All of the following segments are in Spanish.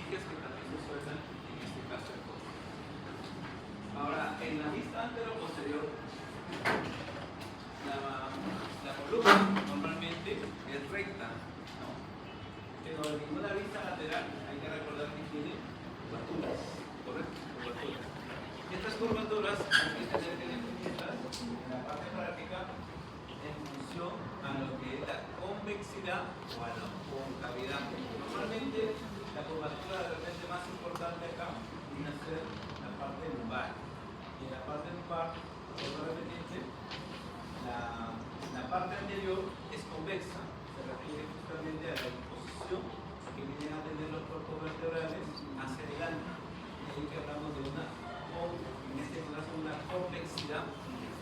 faringes que también se sueltan en este caso el codo. Ahora, en la vista anteroposterior, la columna normalmente es recta, ¿no? Pero en ninguna vista lateral hay que recordar que tiene curvaturas, ¿correcto? Curvaturas. Estas curvaturas hay que tener que definirlas en la parte práctica en función a lo que es la convexidad o a la concavidad. Normalmente la curvatura de repente más importante acá viene a ser la parte lumbar. Y en la parte lumbar, probablemente la parte anterior es convexa, se refiere justamente a la disposición que vienen a tener los cuerpos vertebrales hacia adelante. Y ahí que hablamos de en este caso, una convexidad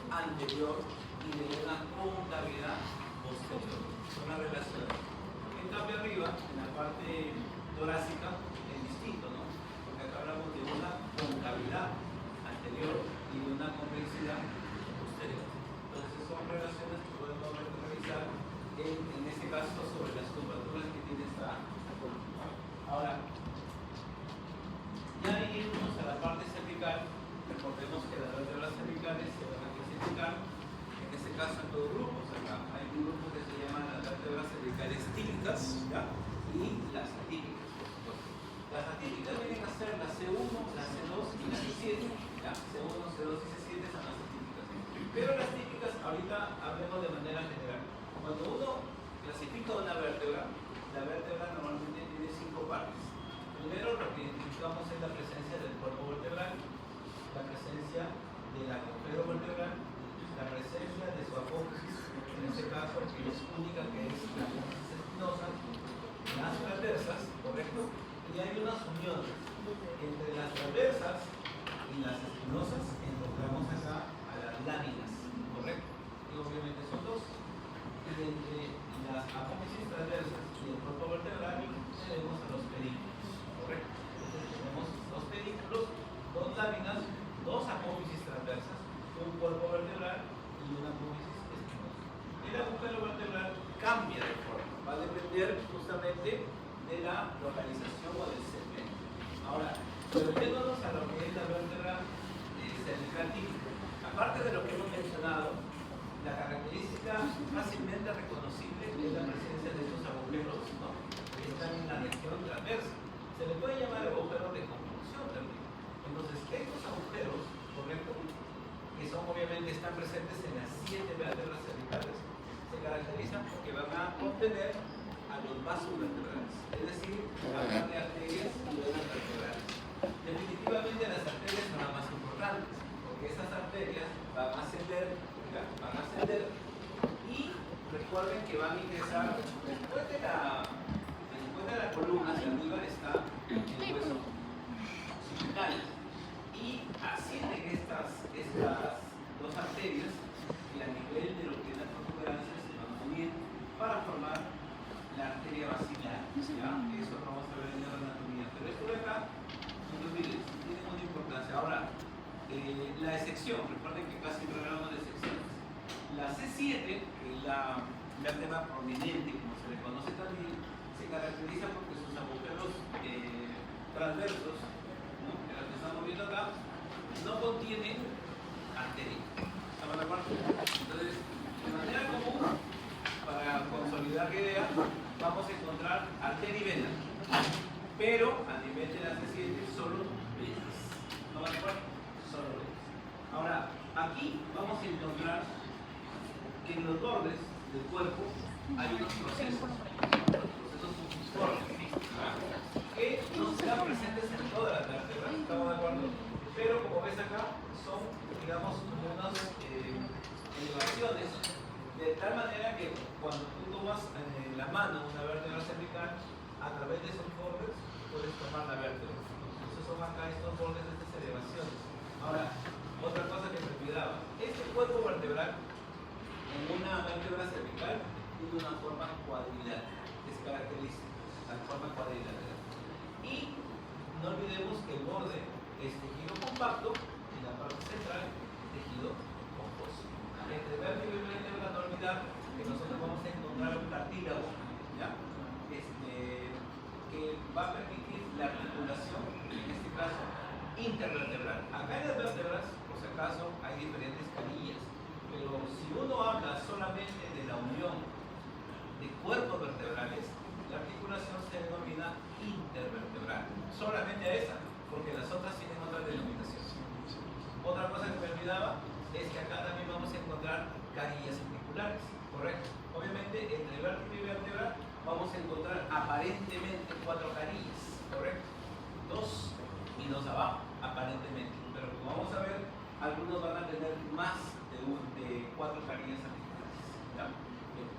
anterior y de una concavidad posterior. Son una relación. En cambio arriba, en la parte torácica, es distinto, ¿no? Porque acá hablamos de una concavidad anterior y de una convexidad posterior. Entonces son relaciones que podemos revisar en este caso sobre las curvaturas que tiene esta columna. Ahora, ya irnos a la parte cervical, recordemos que las vértebras cervicales se van a clasificar, en este caso en dos grupos acá. Hay un grupo que se llama las vértebras cervicales típicas, ¿ya? Y las atípicas, por supuesto. Las atípicas vienen a ser la C1, la C2 y la C7, ¿ya? C1, C2 y C7 son las atípicas. Pero las típicas, ahorita hablemos de manera general. Cuando uno clasifica una vértebra, la vértebra normalmente tiene 5 partes. Primero lo que identificamos es la presencia del cuerpo vertebral, la presencia del agujero vertebral, la presencia de su apófisis, en este caso que es única, que es la apófisis espinosa, las transversas, ¿correcto? Y hay unas uniones entre las transversas y las espinosas, encontramos acá a las láminas, ¿correcto? Y obviamente son dos. Y entre las apófisis transversas y el cuerpo vertebral tenemos a los pedículos. Correcto. Entonces tenemos dos pedículos, dos láminas, dos apófisis transversas, un cuerpo vertebral y una apófisis espinosa. El agujero vertebral cambia de forma, va a depender justamente de la localización o del segmento. Ahora, volviéndonos a lo que es la vértebra cervical típica, aparte de lo que hemos mencionado, la característica fácilmente reconocible es la presencia de estos agujeros, ¿no? Que están en la región transversa. Se le puede llamar agujeros de conjunción también. Entonces, estos agujeros, ¿correcto? Que son obviamente están presentes en las 7 vértebras cervicales, se caracterizan porque van a contener a los vasos vertebrales, es decir, hablar de arterias y venas vertebrales. Definitivamente las arterias son las más importantes, porque esas arterias van a ascender y recuerden que van a ingresar después de la columna hacia arriba está el hueso occipital y ascienden estas dos arterias y a nivel de lo que es la protuberancia se van a unir para formar la arteria basilar, ¿ya? Eso lo vamos a ver en la anatomía, pero esto de acá no lo olviden, tiene mucha importancia. Ahora, la disección, recuerden que casi hablamos de secciones. La C7, que es la vértebra prominente, como se le conoce también, se caracteriza porque sus agujeros transversos, ¿no? Que las que estamos viendo acá, no contienen arteria. ¿Estamos de acuerdo? Entonces, de manera común, para consolidar la idea, vamos a encontrar arteria y vena, pero a nivel de la C7 solo venas. ¿Estamos de acuerdo? Solo venas. Ahora, aquí vamos a encontrar que en los bordes del cuerpo hay unos procesos fungiformes que no están presentes en todas las vértebras, ¿estamos de acuerdo? Pero como ves acá, son, digamos, como unas elevaciones, de tal manera que cuando tú tomas en la mano una vértebra cervical, a través de esos bordes puedes tomar la vértebra. Entonces son acá estos bordes de estas elevaciones. Ahora, otra cosa que me olvidaba, este cuerpo vertebral en una vértebra cervical tiene una forma cuadrilátera, es característica, la forma cuadrilátera. Y no olvidemos que el borde es tejido compacto y la parte central tejido compuesto. Entre vértebra y vértebra no olvidar que nosotros vamos a encontrar un cartílago, ¿ya? Que va a permitir la articulación intervertebral. Acá en las vértebras, por si acaso, hay diferentes carillas, pero si uno habla solamente de la unión de cuerpos vertebrales, la articulación se denomina intervertebral. Solamente a esa, porque las otras tienen otra denominación. Otra cosa que me olvidaba es que acá también vamos a encontrar carillas articulares, ¿correcto? Obviamente, entre vértebra y vértebra vamos a encontrar aparentemente 4 carillas, ¿correcto? 2 y 2 abajo, aparentemente. Pero como vamos a ver, algunos van a tener más de 4 carillas articulares. ¿Ya? Bien,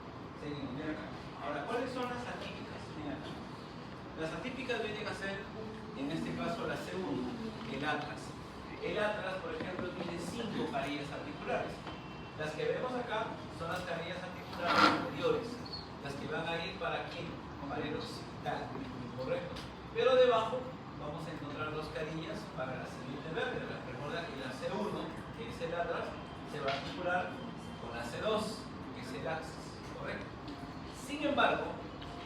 seguimos, mira acá. Ahora, ¿cuáles son las atípicas? Mira acá. Las atípicas vienen a ser, en este caso, la C1, el atlas. El atlas, por ejemplo, tiene 5 carillas articulares. Las que vemos acá son las carillas articulares anteriores, las que van a ir para quién, para el occipital, correcto. Pero debajo vamos a encontrar 2 carillas para la siguiente vértebra. Recuerda que la C1, que es el atlas, se va a articular con la C2, que es el axis, correcto. Sin embargo,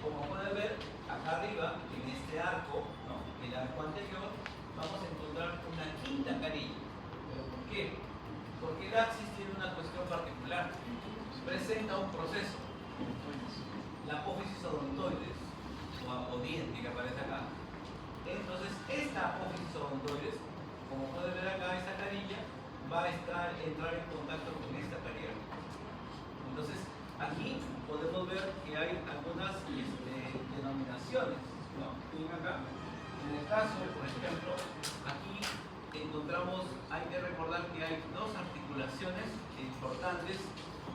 como pueden ver acá arriba, en este arco, ¿no?, el arco anterior, vamos a encontrar una 5ª carilla. ¿Pero por qué? Porque el axis tiene una cuestión particular. Presenta un proceso. La apófisis odontoides, o diente que aparece acá. Entonces, esta apófisis odontoides, como pueden ver acá, esta carilla va a entrar en contacto con esta carilla. Entonces, aquí podemos ver que hay algunas denominaciones, ¿no? Miren acá. En el caso, por ejemplo, aquí encontramos, hay que recordar que hay 2 articulaciones importantes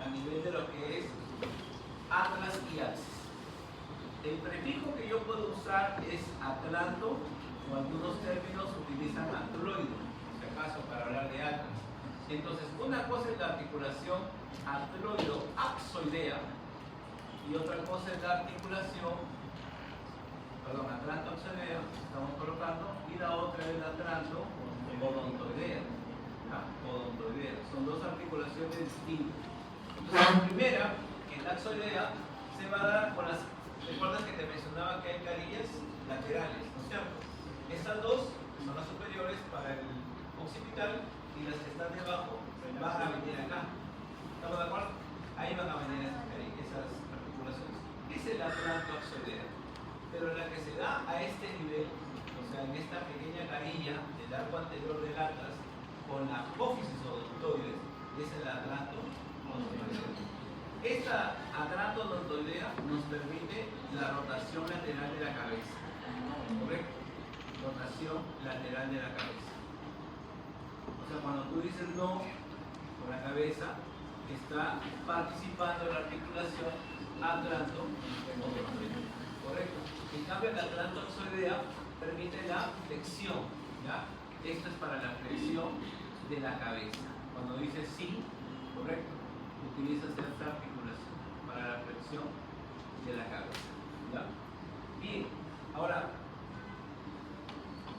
a nivel de lo que es atlas y axis. El prefijo que yo puedo usar es atlanto, o algunos términos utilizan atloide, si acaso, para hablar de atlas. Entonces, una cosa es la articulación atloido-axoidea y otra cosa es la articulación, atlanto-axoidea, estamos colocando, y la otra es la atlanto-odontoidea. Odontoidea. Son 2 articulaciones distintas. Entonces, la primera, que es la axoidea, se va a dar con las. ¿Recuerdas que te mencionaba que hay carillas laterales, ¿no es cierto? Estas 2 son las superiores para el occipital y las que están debajo van a venir acá. ¿Estamos de acuerdo? Ahí van a venir esas articulaciones. Es el atlanto-axoidea. Pero la que se da a este nivel, o sea, en esta pequeña carilla del arco anterior del atlas, con la apófisis odontoides, es el atlanto-odontoidea. Esta atlanto-odontoidea nos permite la rotación lateral de la cabeza. ¿Correcto? Rotación lateral de la cabeza. O sea, cuando tú dices no con la cabeza, está participando en la articulación atlanto-odontoidea. ¿Correcto? En cambio, el atlanto-axoidea permite la flexión. ¿Ya? Esto es para la flexión de la cabeza. Cuando dices sí, correcto, utilizas esta articulación para la flexión de la cabeza. ¿Ya? Bien, ahora,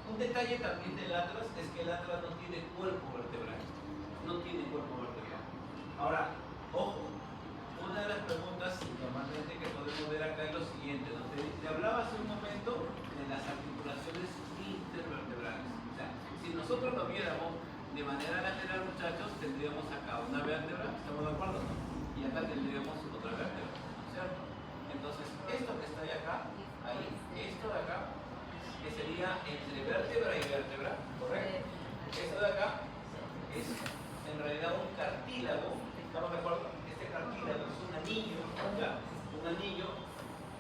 un detalle también del atlas es que el atlas no tiene cuerpo vertebral. No tiene cuerpo vertebral. Ahora, ojo, una de las preguntas normalmente que podemos ver acá es lo siguiente, ¿no? Te hablaba hace un momento de las articulaciones intervertebrales. O sea, si nosotros lo viéramos de manera lateral, muchachos, tendríamos acá una vértebra, ¿estamos de acuerdo? ¿No? Y acá tendríamos otra vértebra, ¿cierto? Entonces, esto que está ahí, esto de acá, que sería entre vértebra y vértebra, ¿correcto? Esto de acá es en realidad un cartílago, ¿estamos de acuerdo? Este cartílago es un anillo, ¿ya? Un anillo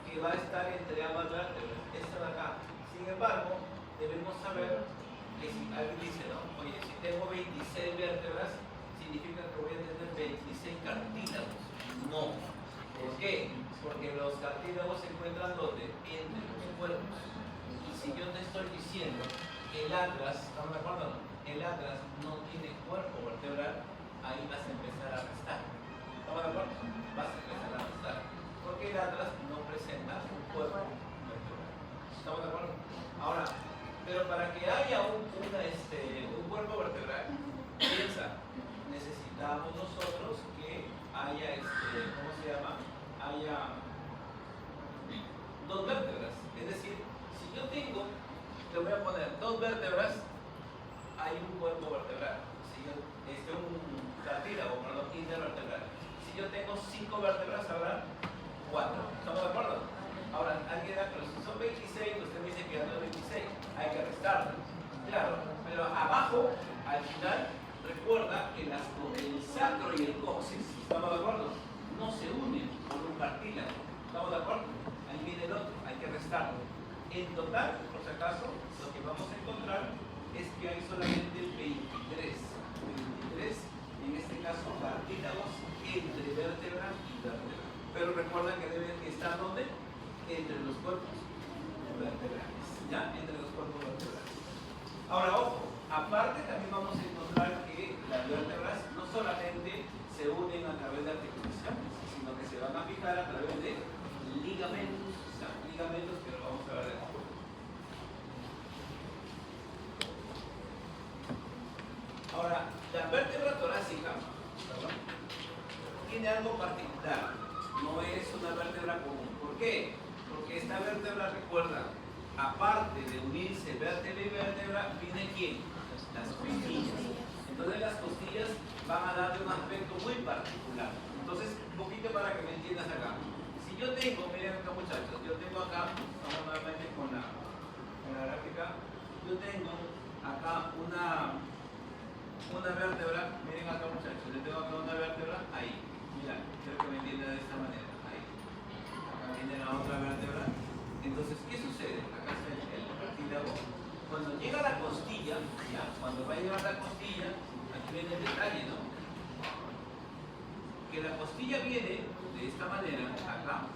que va a estar entre ambas vértebras, esto de acá. Sin embargo, debemos saber que si alguien dice, no, oye, si tengo 26 vértebras, significa que voy a tener 26 cartílagos. No. ¿Por qué? Porque los cartílagos se encuentran donde? Entre los cuerpos. Y si yo te estoy diciendo que el atlas, ¿estamos de acuerdo? El atlas no tiene cuerpo vertebral, ahí vas a empezar a restar. ¿Estamos de acuerdo? Vas a empezar a restar. Porque el atlas no presenta un cuerpo vertebral. ¿Estamos de acuerdo? Ahora, pero para que haya un cuerpo vertebral, piensa, necesitamos nosotros que haya, ¿cómo se llama? Haya 2 vértebras. Es decir, si yo tengo, te voy a poner 2 vértebras cartílago, perdón, intervertebral. Si yo tengo 5 vértebras, habrá 4. ¿Estamos de acuerdo? Ahora, alguien da, pero si son 26, usted me dice que ya no es 26, hay que restarlo. Claro, pero abajo, al final, recuerda que el sacro y el coxis, ¿estamos de acuerdo? No se unen por un cartílago. ¿Estamos de acuerdo? Ahí viene el otro, hay que restarlo. En total, por si acaso, lo que vamos a encontrar es que hay solamente 23, en este caso cartílagos entre vértebra y vértebra. Pero recuerda que deben estar ¿dónde? Entre los cuerpos vertebrales, ¿ya? Entre los cuerpos vertebrales. Ahora, ojo, aparte también vamos a encontrar que las vértebras no solamente se unen a través de articulaciones, sino que se van a fijar a través de ligamentos, ¿ya? Ligamentos que lo vamos a ver después. Ahora, la vértebra torácica, ¿verdad?, tiene algo particular, no es una vértebra común. ¿Por qué? Porque esta vértebra, recuerda, aparte de unirse vértebra y vértebra, viene ¿quién? Las costillas. Entonces las costillas van a darle un aspecto muy particular. Entonces, un poquito para que me entiendas acá. Si yo tengo, miren acá muchachos, yo tengo acá, vamos nuevamente con la gráfica, yo tengo acá una vértebra, miren acá muchachos, yo tengo acá una vértebra, ahí, mira, quiero que me entiendan de esta manera, ahí. Acá viene la otra vértebra. Entonces, ¿qué sucede? Acá está el cartílago. Cuando llega la costilla, ¿ya? Cuando va a llegar la costilla, aquí viene el detalle, ¿no? Que la costilla viene de esta manera, acá,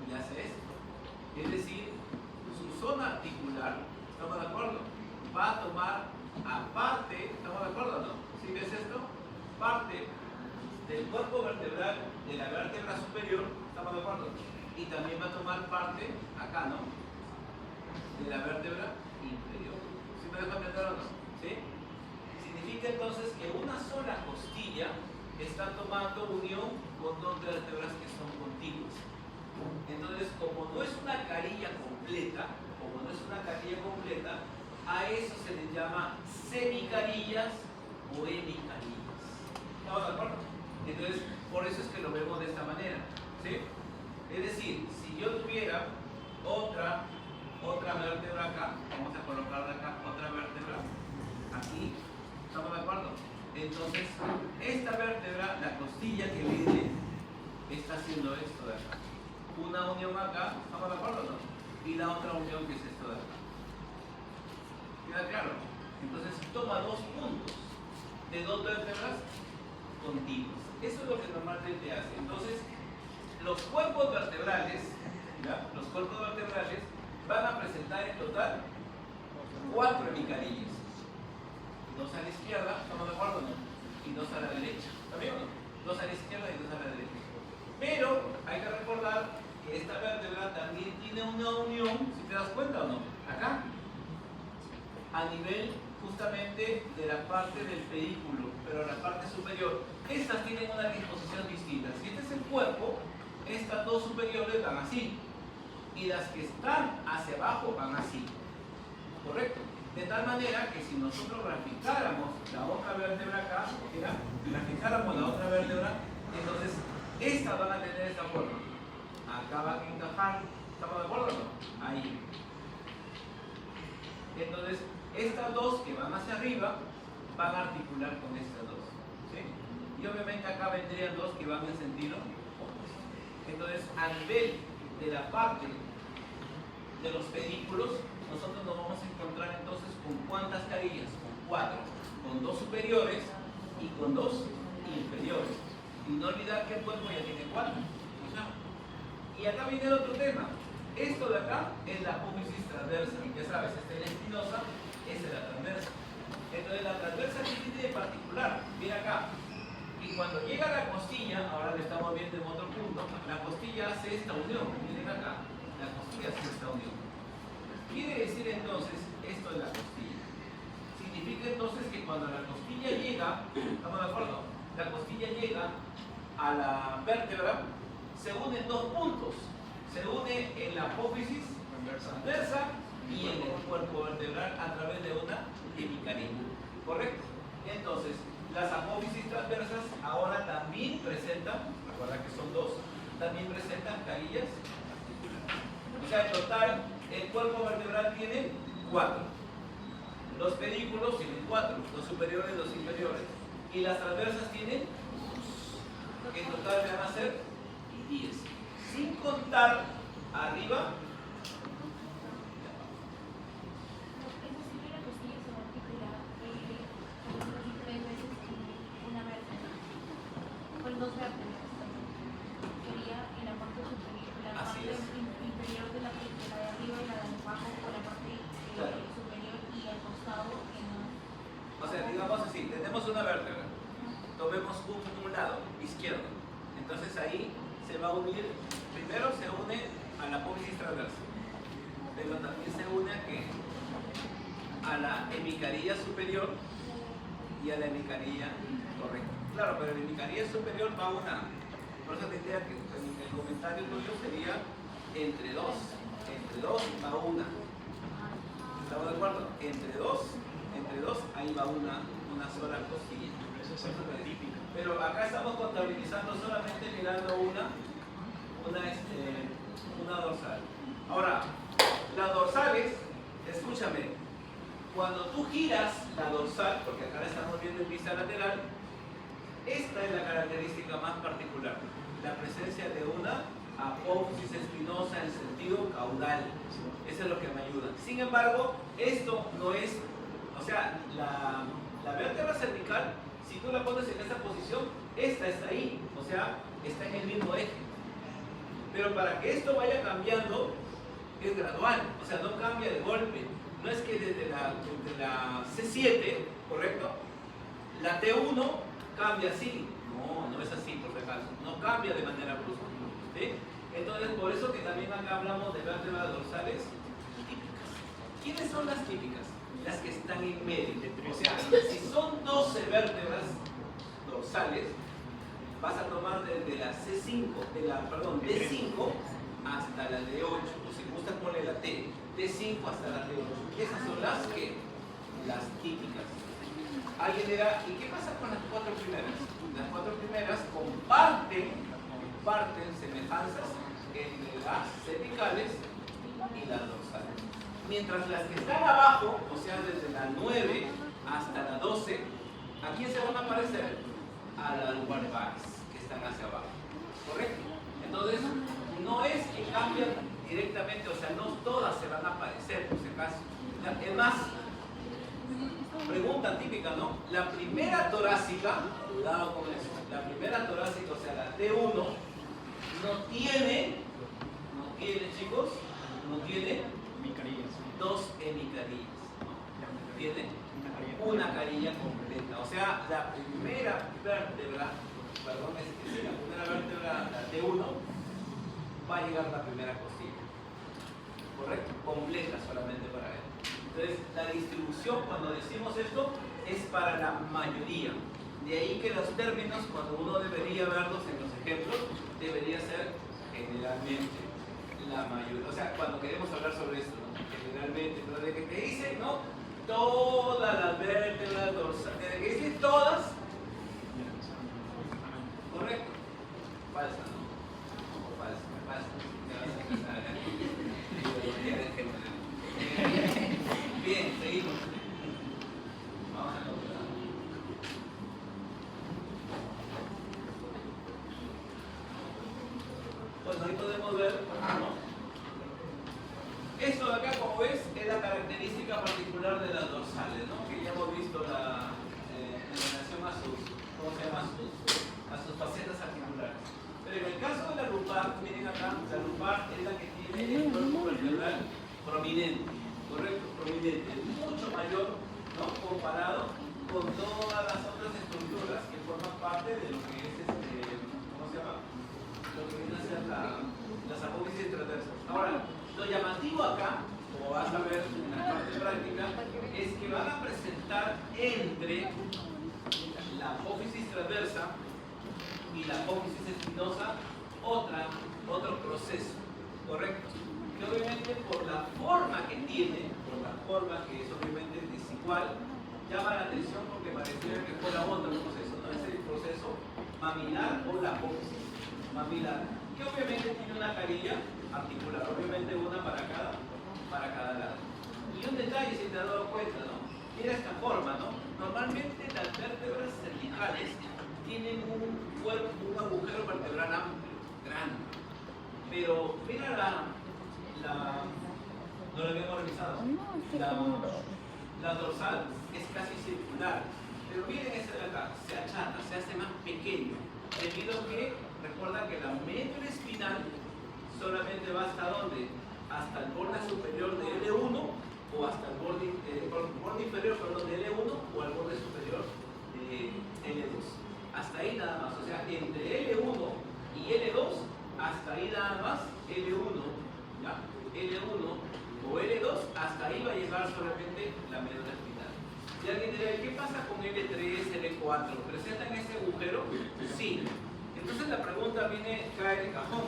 y hace esto. Es decir, su zona articular, ¿estamos de acuerdo?, va a tomar aparte, ¿estamos de acuerdo o no? ¿Sí ves esto? Parte del cuerpo vertebral de la vértebra superior, ¿estamos de acuerdo? Y también va a tomar parte, acá, ¿no?, de la vértebra inferior. ¿Sí me dejo entender o no? ¿Sí? Significa entonces que una sola costilla está tomando unión con dos vértebras que son contiguas. Entonces, como no es una carilla completa, a eso se les llama semicarillas o hemicarillas. ¿Estamos de acuerdo? Entonces, por eso es que lo vemos de esta manera, ¿sí? Es decir, si yo tuviera otra vértebra acá, vamos a colocarla acá, otra vértebra aquí, ¿estamos de acuerdo? Entonces, esta vértebra, la costilla que viene, está haciendo esto de acá. Una unión acá, ¿estamos de acuerdo o no? Y la otra unión que es esto de acá. ¿Queda claro? Entonces toma 2 puntos de 2 vértebras contiguas. Eso es lo que normalmente hace. Entonces, los cuerpos vertebrales, ¿ya?, los cuerpos vertebrales van a presentar en total 4 hemicarillas. 2 a la izquierda, ¿estamos de acuerdo o no? Y 2 a la derecha. ¿Está bien o no? 2 a la izquierda y 2 a la derecha. Pero hay que recordar que esta vértebra también tiene una unión, si te das cuenta o no, acá, a nivel justamente de la parte del pedículo, pero la parte superior. Estas tienen una disposición distinta. Si este es el cuerpo, estas 2 superiores van así, y las que están hacia abajo van así. ¿Correcto? De tal manera que si nosotros graficáramos la otra vértebra acá, mira, graficáramos la otra vértebra, entonces estas van a tener esta forma. Acá van a encajar, ¿estamos de acuerdo o no? Ahí. Entonces, estas 2 que van hacia arriba van a articular con estas 2, ¿sí? Y obviamente acá vendrían 2 que van en sentido opuesto. Entonces, a nivel de la parte de los pedículos, nosotros nos vamos a encontrar entonces con ¿cuántas carillas? Con 4, con 2 superiores y con 2 inferiores. Y no olvidar que el cuerpo ya tiene 4. Y acá viene el otro tema. Esto de acá es la apófisis transversa. Ya sabes, esta es la espinosa, esta es la transversa. Entonces la transversa, ¿qué tiene de particular? Mira acá. Y cuando llega la costilla, ahora lo estamos viendo en otro punto, la costilla hace esta unión. Miren acá, la costilla hace esta unión. Quiere decir entonces, esto es la costilla. Significa entonces que cuando la costilla llega, ¿estamos de acuerdo? La costilla llega a la vértebra, se unen 2 puntos. Se une en la apófisis transversa y en el cuerpo vertebral a través de una hemicarilla. ¿Correcto? Entonces, Las apófisis transversas ahora también presentan, recuerda que son dos, también presentan carillas. O sea, en total, el cuerpo vertebral tiene 4. Los pedículos tienen 4, los superiores y los inferiores. Y las transversas tienen, que en total van a ser 10. Sin contar arriba. Dos vértebras. Sería en la parte superior, la parte inferior de la de arriba y la de abajo, o la parte superior y al costado. O sea, digamos así, tenemos una vértebra, tomemos un lado izquierdo, entonces ahí se va a unir, primero se une a la apófisis transversa, pero también se une a ¿qué? A la hemicarilla superior y a la hemicarilla correcta. Claro, pero la hemicarilla superior va una. Por eso te diría que el comentario tuyo sería entre dos va una. ¿Estamos de acuerdo? Entre dos ahí va una sola cosilla. Eso es típico. Pero acá estamos contabilizando solamente mirando una dorsal. Ahora, las dorsales, escúchame, cuando tú giras la dorsal, porque acá la estamos viendo en vista lateral, esta es la característica más particular, la presencia de una apófisis espinosa en sentido caudal. Eso es lo que me ayuda. Sin embargo, esto no es, o sea, la vértebra cervical, si tú la pones en esta posición, esta está ahí, o sea, está en el mismo eje. Pero para que esto vaya cambiando, es gradual, o sea, no cambia de golpe. No es que desde la C7, ¿correcto? La T1 cambia así. No es así, por si acaso. No cambia de manera brusca. ¿Sí? Entonces, por eso que también acá hablamos de vértebras dorsales típicas. ¿Quiénes son las típicas? Las que están en medio. O sea, si son 12 vértebras dorsales, vas a tomar desde la C5, D5 hasta la D8. O si gustas, ponle la T. D5 hasta la D8. Esas son las típicas. Alguien dirá, ¿y qué pasa con las 4 primeras? Las 4 primeras comparten semejanzas entre las cervicales y las dorsales. Mientras las que están abajo, o sea, desde la 9 hasta la 12, ¿a quién se van a parecer? A las lumbares que están hacia abajo. ¿Correcto? Entonces, no es que cambian directamente, o sea, no todas se van a parecer, por si acaso. Es más, pregunta típica, ¿no? La primera torácica, cuidado con eso, la primera torácica, o sea, la T1, no tiene, chicos, no tiene dos hemicarillas, ¿no? Tiene una carilla completa, o sea, la primera vértebra, la primera vértebra, la T1, va a llegar la primera costilla, ¿correcto? Completa solamente para él. Entonces, la distribución, cuando decimos esto, es para la mayoría. De ahí que los términos, cuando uno debería verlos en los ejemplos, debería ser generalmente la mayoría. O sea, cuando queremos hablar sobre esto, ¿no? Generalmente, pero de que te dicen, ¿no? Todas las vértebras dorsales, desde que dicen todas, ¿correcto? Falsa, ¿no? O falsa. Bien, seguimos. Vamos a continuar. Pues ahí podemos ver, ¿no? Esto de acá, como ves, es la característica particular de las dorsales, ¿no? Que ya hemos visto en relación a sus facetas articulares. Pero en el caso de la lumbar, miren acá, la lumbar es la que tiene el cuerpo vertebral prominente, ¿correcto? Prominente, mucho mayor, ¿no? Comparado con todas las otras estructuras que forman parte de lo que es ¿cómo se llama? Lo que viene a ser las apófisis transversas. Ahora, lo llamativo acá, como vas a ver en la parte práctica, es que van a presentar entre la apófisis transversa y la apófisis espinosa otro proceso, ¿correcto? Que obviamente por la forma que tiene, por la forma que es obviamente desigual, llama la atención porque pareciera que fuera otro proceso, ¿no? Es el proceso mamilar o la apófisis mamilar, que obviamente tiene una carilla articular, obviamente una para cada lado. Y un detalle, si te has dado cuenta, ¿no? Mira esta forma, ¿no? Normalmente las vértebras cervicales tienen un agujero vertebral amplio, grande. Pero mira no lo habíamos revisado. La dorsal es casi circular. Pero miren esta de acá, se achata, se hace más pequeño. Debido a que, recuerda que la médula espinal solamente va hasta ¿dónde? Hasta el borde superior de L1 o hasta el borde inferior, perdón, de L1 o al borde superior de L2. Hasta ahí nada más, o sea, entre L1 y L2, hasta ahí nada más, L1, ¿ya? L1 o L2, hasta ahí va a llegar solamente la médula espinal. Y alguien dirá, ¿qué pasa con L3, L4? ¿Presentan ese agujero? Sí. Entonces la pregunta cae de cajón.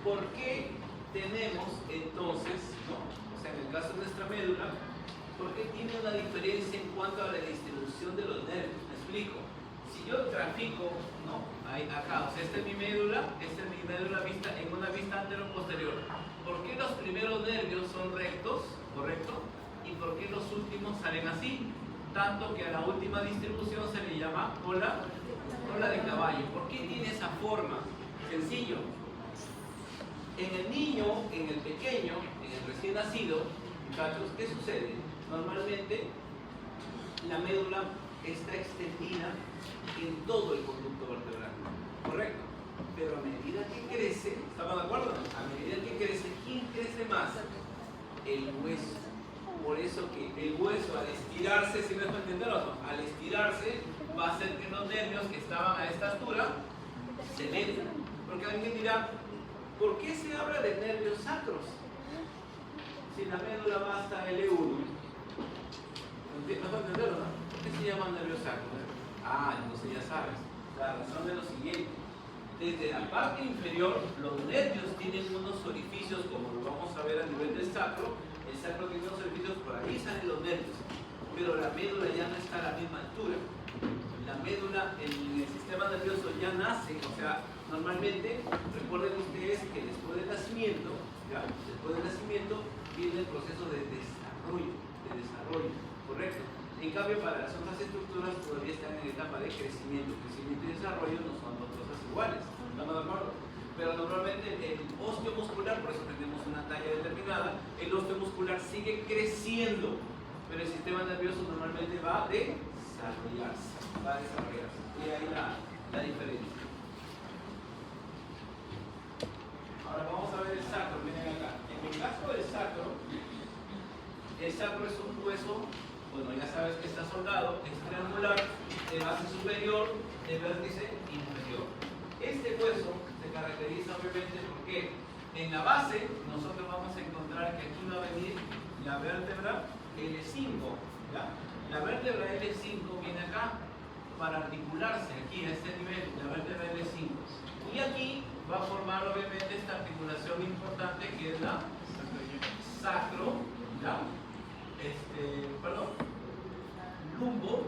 ¿Por qué tenemos entonces, ¿no? O sea, en el caso de nuestra médula, ¿por qué tiene una diferencia en cuanto a la distribución de los nervios? Me explico. Si yo trafico, ¿no? Acá, o sea, esta es mi médula vista en una vista antero-posterior. ¿Por qué los primeros nervios son rectos, correcto? ¿Y por qué los últimos salen así? Tanto que a la última distribución se le llama cola de caballo. ¿Por qué tiene esa forma? Sencillo. En el niño, en el pequeño, en el recién nacido, muchachos, ¿qué sucede? Normalmente la médula está extendida en todo el conducto vertebral, ¿correcto? Pero a medida que crece, ¿estamos de acuerdo? A medida que crece, ¿quién crece más? El hueso. Por eso que el hueso al estirarse, si no es para entenderlo, al estirarse va a hacer que los nervios que estaban a esta altura se eleven. Porque alguien dirá, ¿por qué se habla de nervios sacros? Si la médula va hasta L1. ¿No para entenderlo, no? ¿Por qué se llaman nervios sacros? Entonces ya sabes, la razón es lo siguiente. Desde la parte inferior, los nervios tienen unos orificios, como lo vamos a ver a nivel del sacro. El sacro tiene unos orificios, por ahí salen los nervios. Pero la médula ya no está a la misma altura. La médula en el sistema nervioso ya nace, o sea, normalmente, recuerden ustedes que después del nacimiento, viene el proceso de desarrollo, ¿correcto? En cambio, para las otras estructuras todavía están en etapa de crecimiento. Crecimiento y desarrollo no son dos cosas iguales, ¿estamos de acuerdo? Pero normalmente el osteomuscular, por eso tenemos una talla determinada, el osteomuscular sigue creciendo, pero el sistema nervioso normalmente va a desarrollarse. Y ahí la diferencia. Ahora vamos a ver el sacro, miren acá. En el caso del sacro, el sacro es un hueso, bueno, ya sabes que está soldado, es triangular, de base superior, de vértice inferior. Este hueso se caracteriza obviamente porque en la base nosotros vamos a encontrar que aquí va a venir la vértebra L5, ¿ya? La vértebra L5 viene acá para articularse aquí a este nivel, la vértebra L5. Y aquí va a formar obviamente esta articulación importante que es la sacro, ¿ya? Lumbo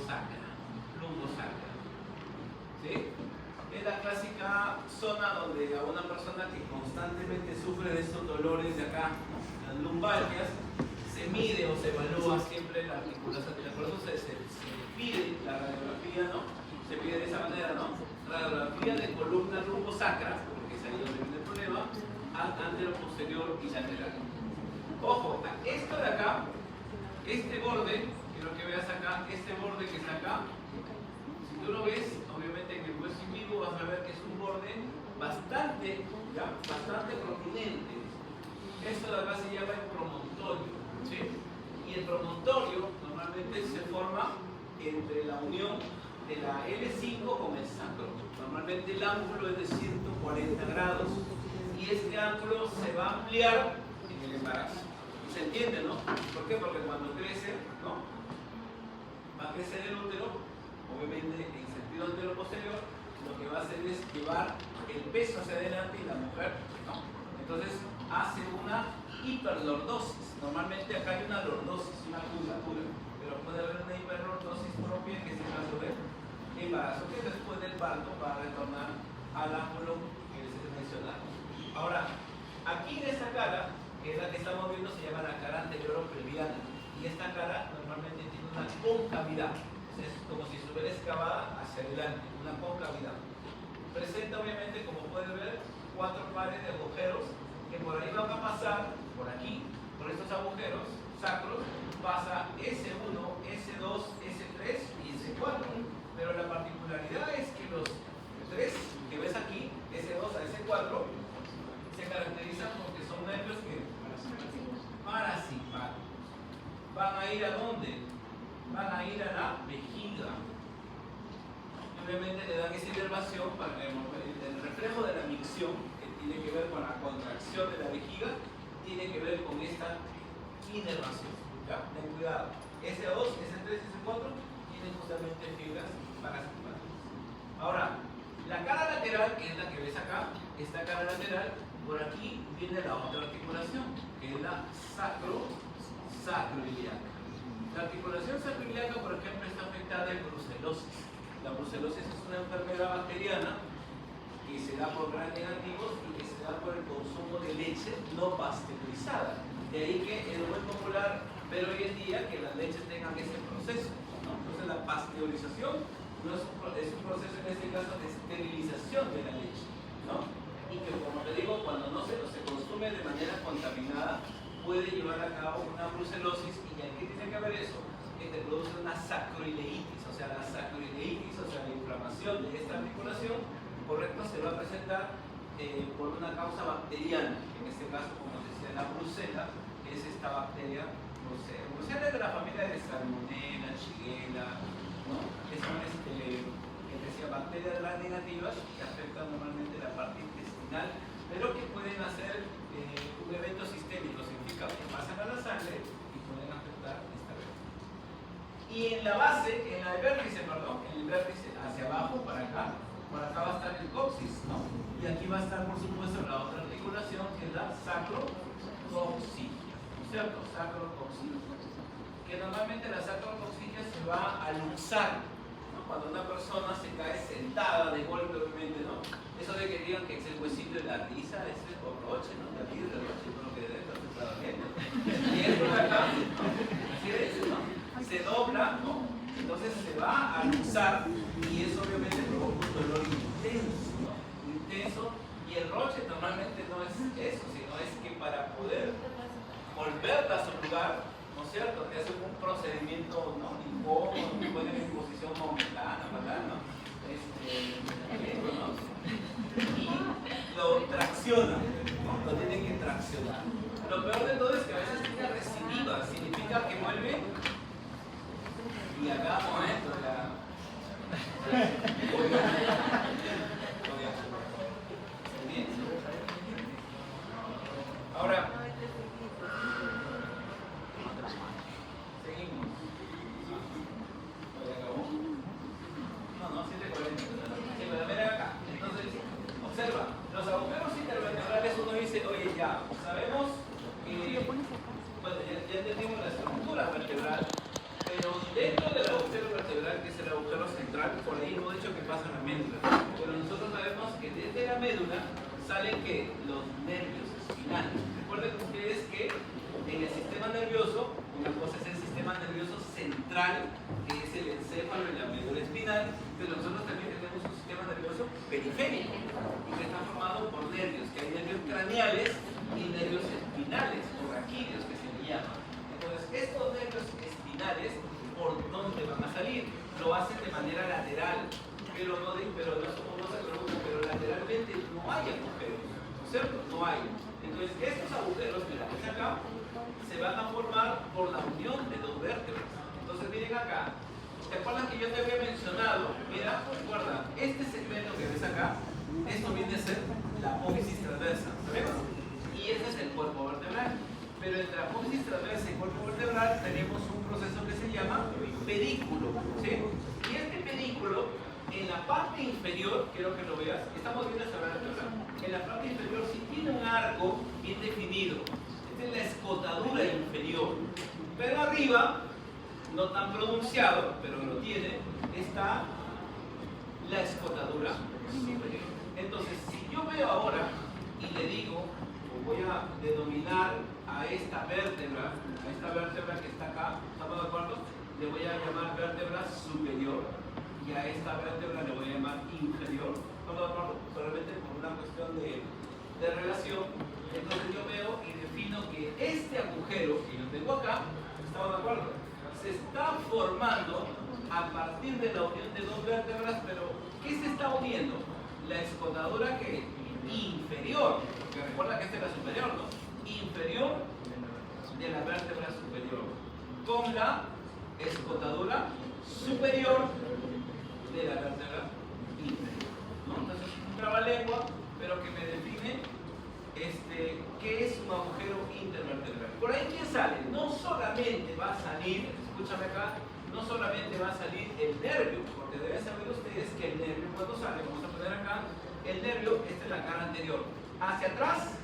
sacra. ¿Sí? Es la clásica zona donde a una persona que constantemente sufre de estos dolores de acá, las lumbalgias, se mide o se evalúa siempre la articulación. Por eso se pide la radiografía, ¿no? Se pide de esa manera, ¿no? Radiografía de columna lumbosacra, porque es ahí donde viene el problema, antero, posterior y lateral. Ojo, esto de acá, este borde, quiero que veas acá, este borde que está acá, si tú lo ves, obviamente en el hueso in vivo vas a ver que es un borde bastante prominente. Esto de acá se llama el promontorio, ¿sí? Y el promontorio normalmente se forma entre la unión de la L5 con el sacro. Normalmente el ángulo es de 140 grados y este ángulo se va a ampliar en el embarazo. ¿Se entiende, no? ¿Por qué? Porque cuando crece, ¿no? Va a crecer el útero, obviamente en sentido antero-posterior, lo que va a hacer es llevar el peso hacia adelante y la mujer, ¿no? Entonces hace una hiperlordosis. Normalmente acá hay una lordosis, una curvatura, pero puede haber una hiperlordosis propia, que es el caso del embarazo, que después del parto va a retornar al ángulo que les he mencionado. Ahora, aquí en esta cara, que es la que estamos viendo, se llama la cara anterior o pelviana, y esta cara normalmente tiene una concavidad, es como si estuviera excavada hacia adelante, una concavidad. Presenta obviamente, como pueden ver, 4 pares de agujeros que por ahí van a pasar, por aquí, por estos agujeros sacros, pasa S1, S2, S3 y S4. Pero la particularidad es que los 3 que ves aquí, S2 a S4, se caracterizan porque son nervios que parasimpáticos. ¿Van a ir a dónde? Van a ir a la vejiga. Obviamente le dan esa inervación para el reflejo de la micción, que tiene que ver con la contracción de la vejiga, tiene que ver con esta inervación. ¿Ya? Ten cuidado. S2, S3, S4 tienen justamente fibras parasimpáticas. Ahora, la cara lateral, que es la que ves acá, esta cara lateral, por aquí viene la otra articulación, que es la sacroiliaca. La articulación sacroiliaca, por ejemplo, está afectada en brucelosis. La brucelosis es una enfermedad bacteriana que se da por gram negativos y que se da por el consumo de leche no pasteurizada. De ahí que es muy popular ver hoy en día que las leches tengan ese proceso, ¿no? Entonces la pasteurización no es un proceso en este caso de esterilización de la leche, ¿no? Y que, como te digo, cuando no se consume de manera contaminada puede llevar a cabo una brucelosis. ¿Y aquí tiene que ver eso? Que te produce una sacroileitis, o sea, la sacroileitis, o sea, la inflamación de esta articulación, correcto, se va a presentar por una causa bacteriana, en este caso, como decía, la brucela, que es esta bacteria brucela. Brucela es de la familia de Salmonella, Shigella, ¿no? Que son que decía, bacterias gram negativas que afectan normalmente la parte intestinal, pero que pueden hacer un evento sistémico, significa que pasan a la sangre y pueden afectar esta vértice. Y en la base, en el vértice hacia abajo, para acá va a estar el coxis, ¿no? Y aquí va a estar, por supuesto, la otra articulación, que es la sacrocoxilla, ¿no es cierto? Sacrocoxilla. Que normalmente la sacrocoxilla se va a luxar, ¿no? Cuando una persona se cae sentada de golpe, obviamente, ¿no? Eso de que digan que es el huesito de la risa, es el corroche, ¿no? La vida del roche, con lo que debe estar viendo. Y esto de acá, ¿no? Así es, ¿no? Se dobla, ¿no? Entonces se va a luxar y eso obviamente provoca un dolor intenso, ¿no? Intenso. Y el roche normalmente no es eso, sino es que para poder volverla a su lugar, ¿no es cierto? Te hacen un procedimiento, ¿no? Incómodo, te ponen en posición momentánea, ¿verdad? ¿No? ¿No? Y lo tracciona, ¿no? Lo tienen que traccionar. Lo peor de todo es que a veces tiene recidiva, significa que vuelve y acá momento ya. Bien. Ahora seguimos. ¿Ya acabó? No, 7:40. Sí, pero ven acá. Entonces, observa, los agujeros intervertebrales, uno dice, oye, ya, sabemos que, bueno, ya entendimos la estructura vertebral, pero dentro del agujero vertebral, que es el agujero central, por ahí hemos dicho que pasa la médula. Pero nosotros sabemos que desde la médula salen ¿qué? Los nervios espinales. Recuerden ustedes que en el sistema nervioso, una cosa es el sistema nervioso central, que es el encéfalo y la médula espinal, pero nosotros también tenemos un sistema nervioso periférico, y que está formado por nervios, que hay nervios craneales y nervios espinales, o raquídeos, que se le llaman. Entonces, estos nervios espinales, ¿por dónde van a salir? Lo hacen de manera lateral, pero no se preocupen, pero lateralmente no hay agujeros, ¿no es cierto? No hay. Entonces, estos agujeros, mira, ves acá, se van a formar por la unión de dos vértebras. Entonces, miren acá, ¿te acuerdas que yo te había mencionado? Mira, recuerda, este segmento que ves acá, esto viene a ser la apófisis transversa, ¿sabemos? Y este es el cuerpo vertebral. Pero entre la apófisis transversa y cuerpo vertebral tenemos un proceso que se llama pedículo, ¿sí? Y este pedículo, en la parte inferior, quiero que lo veas, estamos viendo esta vertebra, en la parte inferior sí tiene un arco bien definido. Esta es la escotadura inferior. Pero arriba, no tan pronunciado, pero lo tiene, está la escotadura superior. Entonces, si yo veo ahora y le digo, o voy a denominar a esta vértebra que está acá, ¿estamos de acuerdo? Le voy a llamar vértebra superior y a esta vértebra le voy a llamar inferior. ¿Estamos de acuerdo? Solamente por una cuestión de relación. Entonces yo veo y defino que este agujero que yo tengo acá, ¿estamos de acuerdo? Se está formando a partir de la unión de dos vértebras, pero ¿qué se está uniendo? La escotadura que inferior, porque recuerda que esta es la superior, ¿no? Inferior de la vértebra superior con la escotadura superior de la vértebra inferior, ¿no? Entonces es un trabalengua, pero que me define qué es un agujero intervertebral. Por ahí, ¿qué sale? No solamente va a salir, escúchame acá, no solamente va a salir el nervio, porque deben saber ustedes que el nervio cuando sale, vamos a poner acá, el nervio, esta es la cara anterior. Hacia atrás,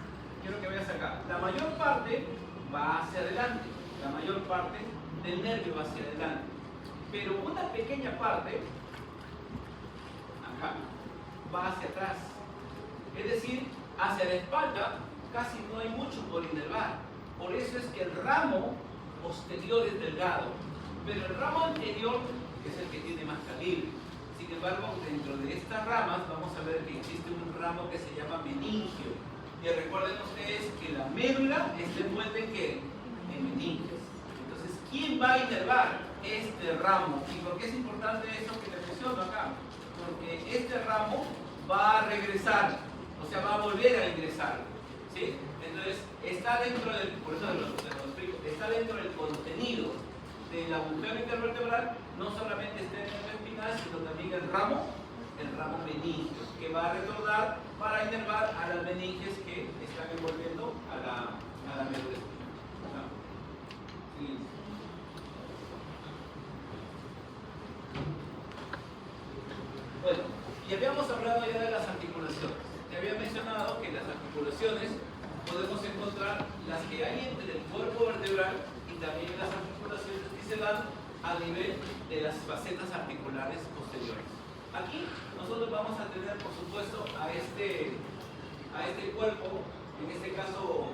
quiero que veas acá, la mayor parte va hacia adelante, la mayor parte del nervio va hacia adelante, pero una pequeña parte, acá, va hacia atrás, es decir, hacia la espalda casi no hay mucho por inervar. Por eso es que el ramo posterior es delgado, pero el ramo anterior es el que tiene más calibre. Sin embargo, dentro de estas ramas vamos a ver que existe un ramo que se llama meningio. Y recuerden ustedes que la médula está envuelta en ¿qué? En meninges. Entonces, ¿quién va a inervar este ramo? ¿Y por qué es importante eso que les menciono acá? Porque este ramo va a regresar, o sea, va a volver a ingresar, ¿sí? Entonces, está dentro del, por eso lo explico, está dentro del contenido del agujero intervertebral, no solamente está en el espinal, sino también el ramo meningio, que va a retornar para inervar a las meninges que están envolviendo a la médula espinal. Sí. Bueno, y habíamos hablado ya de las articulaciones. Te había mencionado que las articulaciones podemos encontrar las que hay entre el cuerpo vertebral y también las articulaciones que se dan a nivel de las facetas articulares posteriores. Aquí nosotros vamos a tener, por supuesto, a este cuerpo, en este caso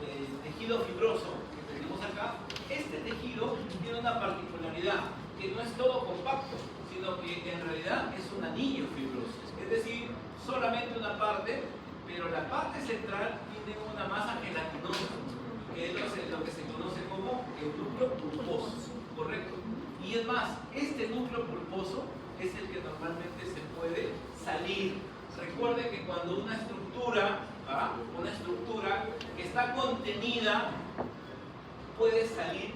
el tejido fibroso que tenemos acá. Este tejido tiene una particularidad, que no es todo compacto, sino que en realidad es un anillo fibroso, es decir, solamente una parte, pero la parte central tiene una masa gelatinosa, que es lo que se conoce como el núcleo pulposo, ¿correcto? Y es más, este núcleo pulposo es el que normalmente se puede salir. Recuerde que cuando una estructura que está contenida puede salir,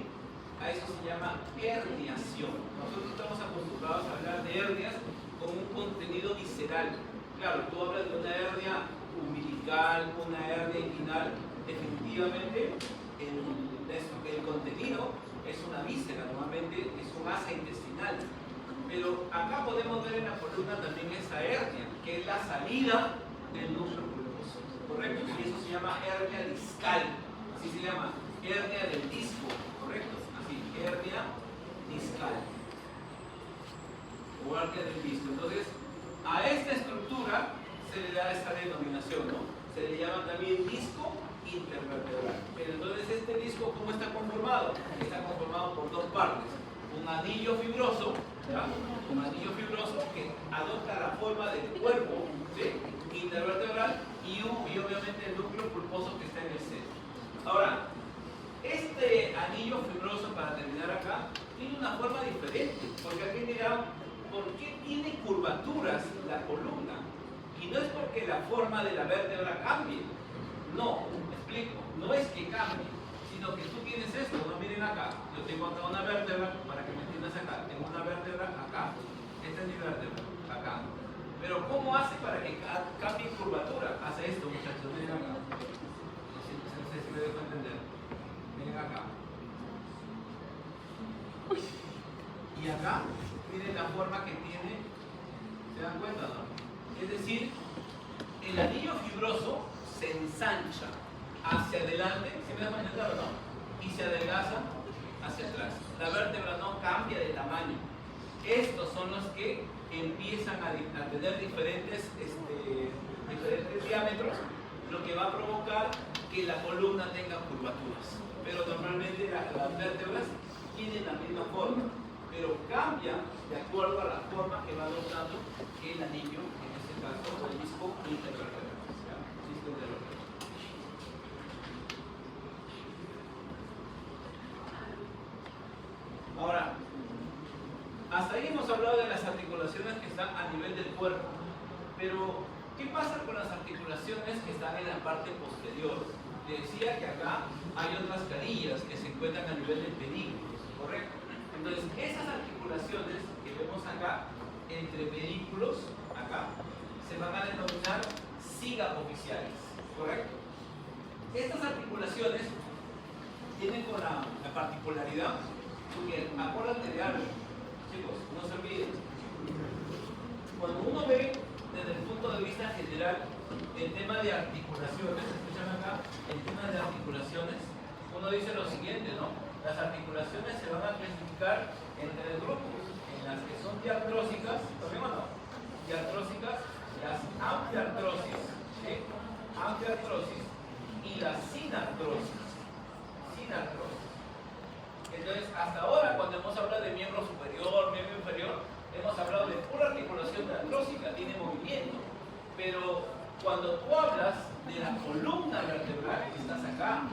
a eso se llama herniación. Nosotros estamos acostumbrados a hablar de hernias con un contenido visceral. Claro, tú hablas de una hernia umbilical, una hernia inguinal, definitivamente el contenido es una víscera, normalmente es un asa intestinal. Pero acá podemos ver en la columna también esa hernia, que es la salida del núcleo pulposo, ¿correcto? Y eso se llama hernia discal, así se llama, hernia del disco, ¿correcto? Así, hernia discal o hernia del disco. Entonces, a esta estructura se le da esta denominación, ¿no? Se le llama también disco intervertebral. Pero entonces, este disco, ¿cómo está conformado? Está conformado por dos partes. Un anillo fibroso, ¿ya? Un anillo fibroso que adopta la forma del cuerpo, ¿sí? Intervertebral y obviamente el núcleo pulposo que está en el centro. Ahora, este anillo fibroso, para terminar acá, tiene una forma diferente, porque aquí dirán, ¿por qué tiene curvaturas la columna? Y no es porque la forma de la vértebra cambie, no, me explico, no es que cambie, sino que tú tienes esto, no miren acá, yo tengo acá una vértebra, para que me entiendas acá, tengo una vértebra acá, esta es mi vértebra, acá. Pero ¿cómo hace para que cambie curvatura? Hace esto, muchachos, miren acá. No sé si me dejo entender. Miren acá. Y acá, miren la forma que tiene, ¿se dan cuenta, no? Es decir, el anillo fibroso se ensancha hacia adelante, ¿se me deja entender o no? Y se adelgaza hacia atrás. La vértebra no cambia de tamaño. Estos son los que empiezan a tener diferentes diámetros, lo que va a provocar que la columna tenga curvaturas. Pero normalmente las vértebras tienen la misma forma, pero cambia de acuerdo a la forma que va adoptando el anillo, en este caso el disco intervertebral. Disco intervertebral. Ahora, hasta ahí hemos hablado de las articulaciones que están a nivel del cuerpo, pero ¿qué pasa con las articulaciones que están en la parte posterior? Le decía que acá hay otras carillas que se encuentran a nivel del pedículo, ¿correcto? Entonces, esas articulaciones que vemos acá, entre pedículos, acá, se van a denominar sigapoficiales, ¿correcto? Estas articulaciones tienen con la particularidad que, acuérdate de algo, chicos, no se olviden. Cuando uno ve desde el punto de vista general el tema de articulaciones, escuchan acá, el tema de articulaciones, uno dice lo siguiente, ¿no? Las articulaciones se van a clasificar en tres grupos, en las que son diartrósicas, ¿también o no? Diartrósicas, las ampliartrosis, ¿sí? Ampliartrosis y las sinartrosis. Sinartrosis. Entonces, hasta ahora, cuando hemos hablado de miembro superior, miembro inferior, hemos hablado de pura articulación diartrósica, tiene movimiento. Pero cuando tú hablas de la columna vertebral, que estás acá,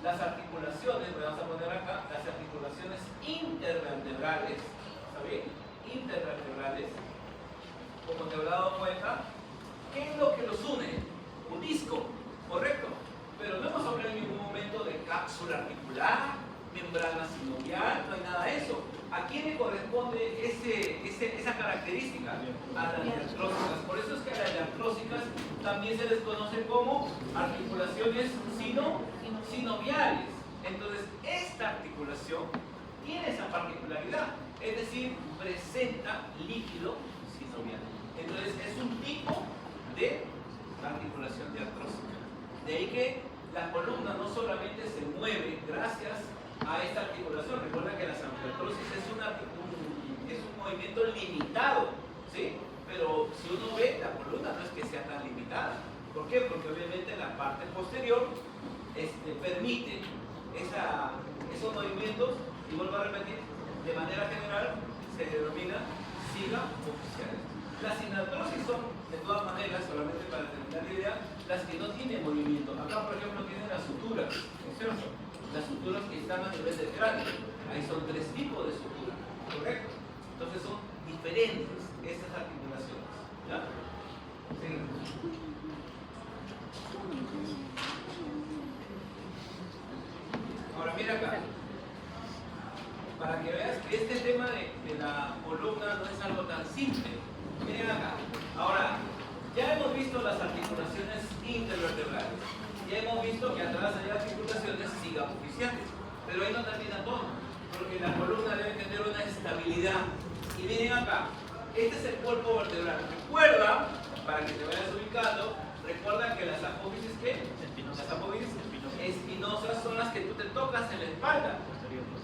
las articulaciones, vamos a poner acá, las articulaciones intervertebrales, ¿está bien? Intervertebrales, como te habrás dado cuenta, ¿qué es lo que los une? Un disco, ¿correcto? Pero no hemos hablado en ningún momento de cápsula articular, membrana sinovial, no hay nada de eso. ¿A quién le corresponde esa característica? A las diartrósicas. Por eso es que a las diartrósicas también se les conoce como articulaciones sinoviales. Entonces, esta articulación tiene esa particularidad, es decir, presenta líquido sinovial. Entonces, es un tipo de articulación diartrósica. De ahí que la columna no solamente se mueve gracias a esta articulación. Recuerda que la ampliartrosis es un movimiento limitado, ¿sí? Pero si uno ve, la columna no es que sea tan limitada. ¿Por qué? Porque obviamente la parte posterior permite esos movimientos, y vuelvo a repetir, de manera general se denomina sigapoficiales. Las sinartrosis son, de todas maneras, solamente para terminar la idea, las que no tienen movimiento. Acá, por ejemplo, tienen las suturas, ¿no es cierto? Las suturas que están a nivel del cráneo. Ahí son tres tipos de sutura, ¿correcto? Entonces son diferentes estas articulaciones. ¿Ya? Seguimos. Ahora mira acá. Para que veas que este tema de la columna no es algo tan simple. Miren acá. Ahora, ya hemos visto las articulaciones intervertebrales. Ya hemos visto que atrás hay articulaciones sigapoficiales. Pero ahí no termina todo. Porque la columna debe tener una estabilidad. Y miren acá. Este es el cuerpo vertebral. Recuerda, para que te vayas ubicando, recuerda que las apófisis, ¿qué? Las apófisis espinosas son las que tú te tocas en la espalda.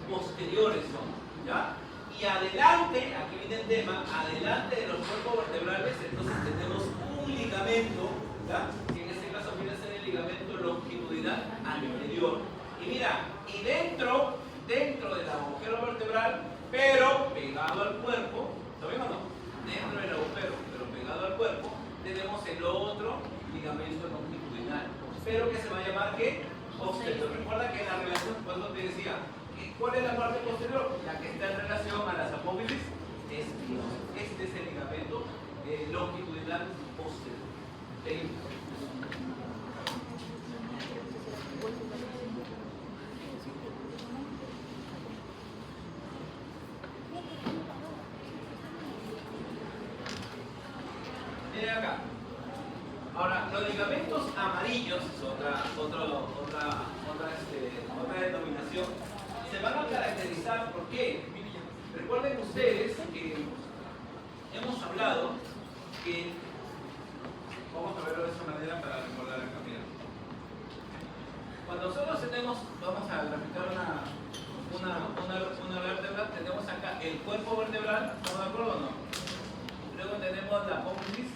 Posteriores son, ¿ya? Y adelante, aquí viene el tema, adelante de los cuerpos vertebrales, entonces tenemos un ligamento, ¿ya? Que en este caso viene a ser el ligamento longitudinal anterior. Y mira, y dentro del agujero vertebral, pero pegado al cuerpo, ¿lo ven o no? Dentro del agujero, pero pegado al cuerpo, tenemos el otro ligamento longitudinal, pero que se va a llamar, ¿qué? Posterior. Recuerda que en la relación, cuando te decía, ¿cuál es la parte posterior? La que está en relación a las apófisis espinosas. Este es el ligamento longitudinal posterior. Seguimos. Miren acá. Ahora, los ligamentos amarillos, es otra denominación, se van a caracterizar por qué. Recuerden ustedes que hemos hablado que, vamos a verlo de esa manera para recordar acá, mira. Cuando nosotros tenemos, vamos a graficar una vértebra, tenemos acá el cuerpo vertebral, ¿estamos de acuerdo o no? Luego tenemos la apófisis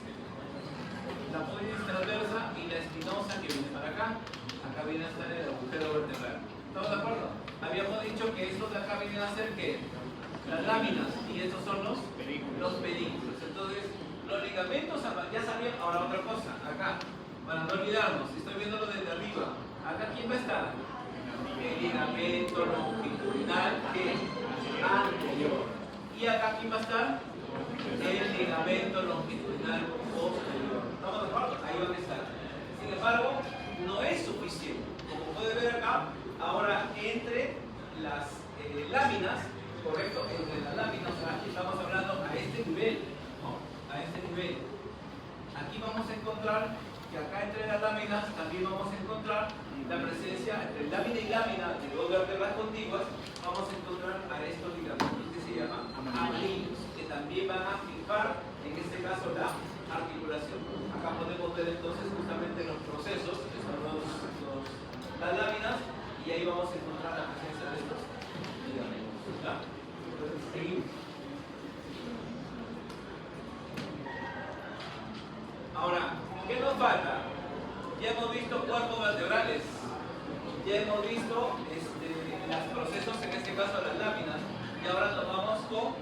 transversa y la espinosa que viene para acá. Acá viene a estar el agujero vertebral. ¿Estamos de acuerdo? Habíamos dicho que estos de acá vienen a ser ¿qué? Las láminas, y estos son los pedículos. Entonces, los ligamentos, ya sabían. Ahora otra cosa, acá, para no olvidarnos, estoy viéndolo desde arriba. Acá, ¿quién va a estar? El ligamento longitudinal anterior. Y acá, ¿quién va a estar? El ligamento longitudinal posterior. ¿Estamos de acuerdo? Ahí van a estar. Sin embargo, no es suficiente. Como puede ver acá, ahora entre las láminas, correcto, entre las láminas, aquí estamos hablando a este nivel, ¿no? A este nivel. Aquí vamos a encontrar que acá entre las láminas también vamos a encontrar la presencia entre lámina y lámina de dos vértebras contiguas. Vamos a encontrar a estos ligamentos que se llaman amarillos, que también van a fijar, en este caso, la articulación. Acá podemos ver entonces justamente los procesos, que son las láminas, y ahí vamos a encontrar la presencia de estos ligamentos. ¿Ya? Entonces, seguimos. Ahora, ¿qué nos falta? Ya hemos visto cuerpos vertebrales, ya hemos visto los procesos, en este caso las láminas, y ahora nos vamos con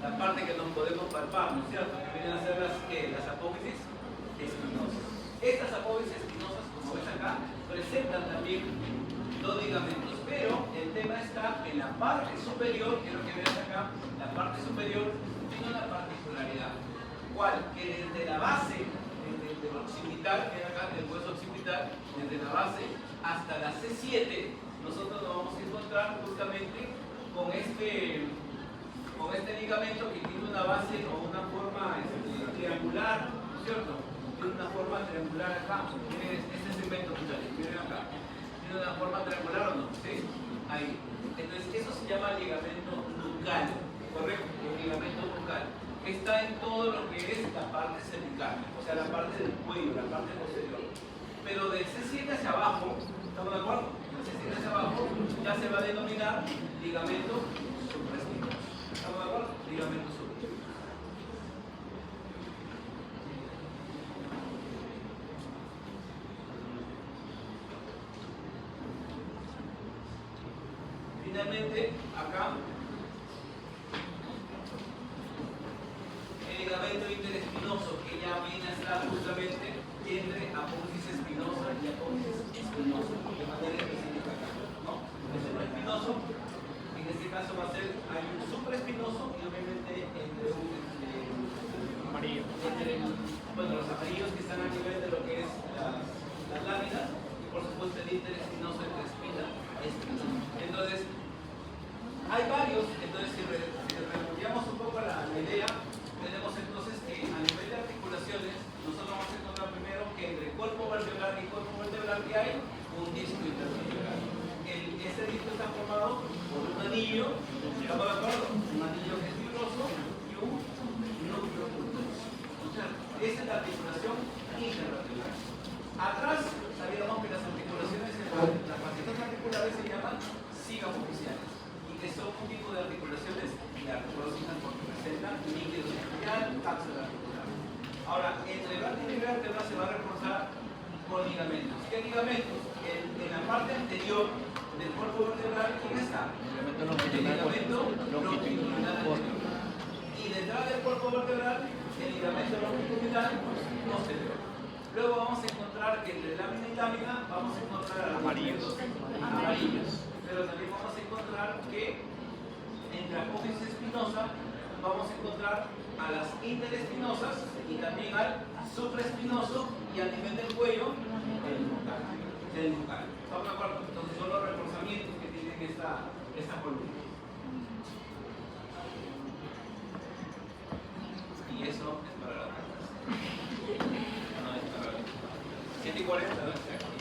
la parte que nos podemos palpar, ¿no es cierto? Que vienen a ser las apófisis espinosas. Estas apófisis espinosas, como ves acá, presentan también los ligamentos, pero el tema está en la parte superior. Quiero que veas acá, la parte superior tiene una particularidad. ¿Cuál? Que desde la base, desde el occipital, que acá del hueso occipital, desde la base hasta la C7, nosotros nos vamos a encontrar justamente con este ligamento que tiene una base o una forma triangular, ¿no es cierto? Tiene una forma triangular acá. Miren este segmento, muchachos, miren acá. ¿Tiene una forma triangular o no? ¿Sí? Ahí. Entonces, eso se llama ligamento nucal, ¿correcto? El ligamento nucal. Está en todo lo que es la parte cervical, o sea, la parte del cuello, la parte posterior. Pero del C7 hacia abajo, ¿estamos de acuerdo? Del C7 hacia abajo ya se va a denominar ligamento supraespinoso. ¿Estamos de acuerdo? Ligamento supraespinoso. Finalmente, acá, el ligamento interespinoso, que ya viene a estar justamente entre apófisis espinosa y apófisis espinosa, de manera específica acá, ¿no? El supraespinoso, en este caso va a ser, hay un supraespinoso y obviamente entre amarillo. Los amarillos que están a nivel de lo que es las láminas, y por supuesto el interespinoso entre espina y espina. Entonces, hay varios. Entonces, si revolvemos un poco la idea, tenemos entonces que a nivel de articulaciones, nosotros vamos a encontrar primero que entre cuerpo vertebral y cuerpo vertebral que hay un disco intervertebral. Ese disco está formado por un anillo, ¿estamos de acuerdo? Un anillo que es fibroso y un núcleo pulposo. Esa es la articulación intervertebral. Atrás, sabíamos que las articulaciones, las facetas articulares se llaman cigomaxiales, y que son un tipo de articulaciones diartrósicas porque presentan líquido sinovial, cápsula articular. Ahora, entre vértebra y vértebra se va a reforzar con ligamentos. ¿Qué ligamentos? En la parte anterior del cuerpo vertebral, ¿quién está? El ligamento longitudinal anterior. Y detrás del cuerpo vertebral, el ligamento longitudinal posterior. Luego vamos a encontrar que entre lámina y lámina vamos a encontrar Amarillos. Pero también vamos a encontrar que entre apófisis espinosa vamos a encontrar a las interespinosas y también al supraespinoso, y a nivel del cuello del nucal. ¿Estamos de acuerdo? Entonces son los reforzamientos que tienen esta columna. Y eso es para la 7:40, ¿no?